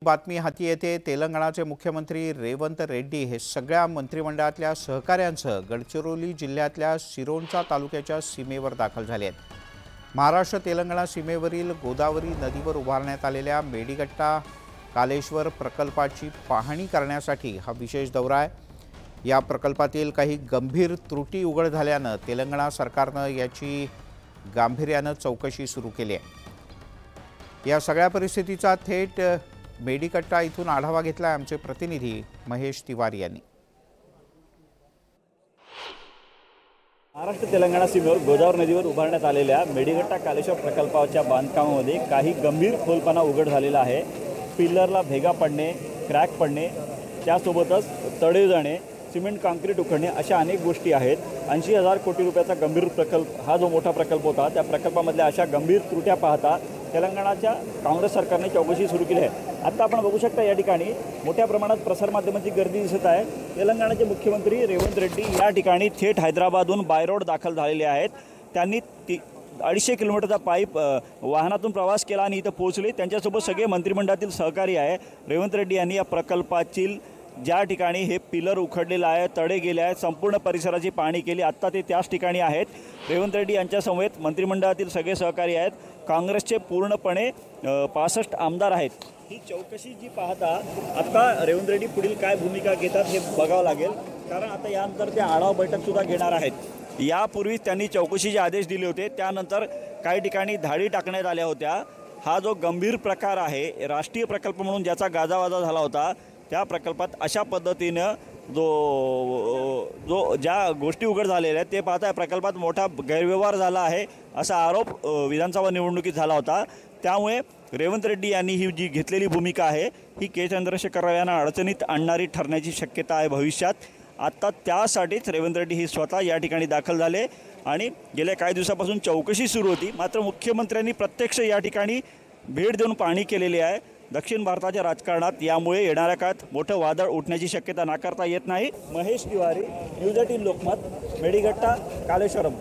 बातमी हाती येते। तेलंगणाचे मुख्यमंत्री रेवंत रेड्डी हे सगळ्या मंत्रिमंडळातल्या सहकाऱ्यांसह गडचिरोली जिल्ह्यातल्या सिरोंचा तालुक्याच्या सीमेवर दाखल झाले आहेत। महाराष्ट्र तेलंगणा सीमेवरील गोदावरी नदीवर उभारण्यात आलेल्या मेडीगट्टा कालेश्वर प्रकल्पाची पाहणी करण्यासाठी हा विशेष दौरा आहे। या प्रकल्पातील काही गंभीर त्रुटी उघड झाल्याने तेलंगणा सरकारने याची गांभीर्याने चौकशी सुरू केली आहे। या सगळ्या परिस्थितीचा थेट मेडीगट्टा इथून आढावा घेतला आमचे प्रतिनिधी महेश तिवारी यांनी। महाराष्ट्र तेलंगणा सीमेवर गोदावरी नदीवर उभारण्यात आलेल्या मेडीगट्टा कालेश्वर प्रकल्पाच्या बांधकामामध्ये काही गंभीर खोलपणा उघड झालेला आहे। पिल्लरला भेगा पडणे, क्रॅक पडणे, त्यासोबतच तडे जाणे, सिमेंट काँक्रीट उखडणे अशा अनेक गोष्टी आहेत। 80,000 कोटी रुपयाचा गंभीर प्रकल्प हा जो मोठा प्रकल्प होता त्या प्रकल्पामधल्या अशा गंभीर त्रुट्या पाहता तेलंगणाच्या काँग्रेस सरकारने चौकशी सुरू केली आहे। आता आपण बघू शकता या ठिकाणी मोठ्या प्रमाणात प्रसारमाध्यमांची गर्दी दिसत आहे। तेलंगणाचे मुख्यमंत्री रेवंत रेड्डी या ठिकाणी थेट हैदराबादहून बाय रोड दाखल झालेले आहेत। त्यांनी 250 किलोमीटरचा पाईप वाहनातून प्रवास केला आणि इथं पोहोचले। त्यांच्यासोबत सगळे मंत्रिमंडळातील सहकारी आहे। रेवंत रेड्डी यांनी या प्रकल्पातील ज्या ठिकाणी हे पिलर उखडलेलं आहे, तडे गेले आहेत, संपूर्ण परिसराची पाहणी केली। आत्ता ते त्याच ठिकाणी आहेत। रेवंत रेड्डी यांच्यासमवेत मंत्रिमंडळातील सगळे सहकारी आहेत। काँग्रेसचे पूर्णपणे 65 आमदार आहेत। ही चौकशी जी पाहता आता रेवंत रेड्डी पुढील काय भूमिका घेतात हे बघावं लागेल, कारण आता यानंतर ते आढावा बैठकसुद्धा घेणार आहेत। यापूर्वी त्यांनी चौकशीचे आदेश दिले होते, त्यानंतर काही ठिकाणी धाडी टाकण्यात आल्या होत्या। हा जो गंभीर प्रकार आहे, राष्ट्रीय प्रकल्प म्हणून ज्याचा गाजावाजा झाला होता, त्या प्रकल्पात अशा पद्धतीनं ज्या गोष्टी उघड झालेल्या आहेत ते पाहता प्रकल्पात मोठा गैरव्यवहार झाला आहे असा आरोप विधानसभा निवडणुकीत झाला होता। त्यामुळे रेवंत रेड्डी यांनी ही जी घेतलेली भूमिका आहे ही के चंद्रशेखर राव यांना अडचणीत आणणारी ठरण्याची शक्यता आहे भविष्यात। आता त्यासाठीच रेवंत रेड्डी ही स्वतः या ठिकाणी दाखल झाले आणि गेल्या काही दिवसापासून चौकशी सुरू होती। मात्र मुख्यमंत्र्यांनी प्रत्यक्ष या ठिकाणी भेट देऊन पाहणी केलेली आहे। दक्षिण भारताच्या राजकारणात यामुळे येणाऱ्या काळात मोठं वादळ उठण्याची शक्यता नाकारता येत नाही। महेश तिवारी, न्यूज 18 लोकमत, मेडीगट्टा कालेश्वरम।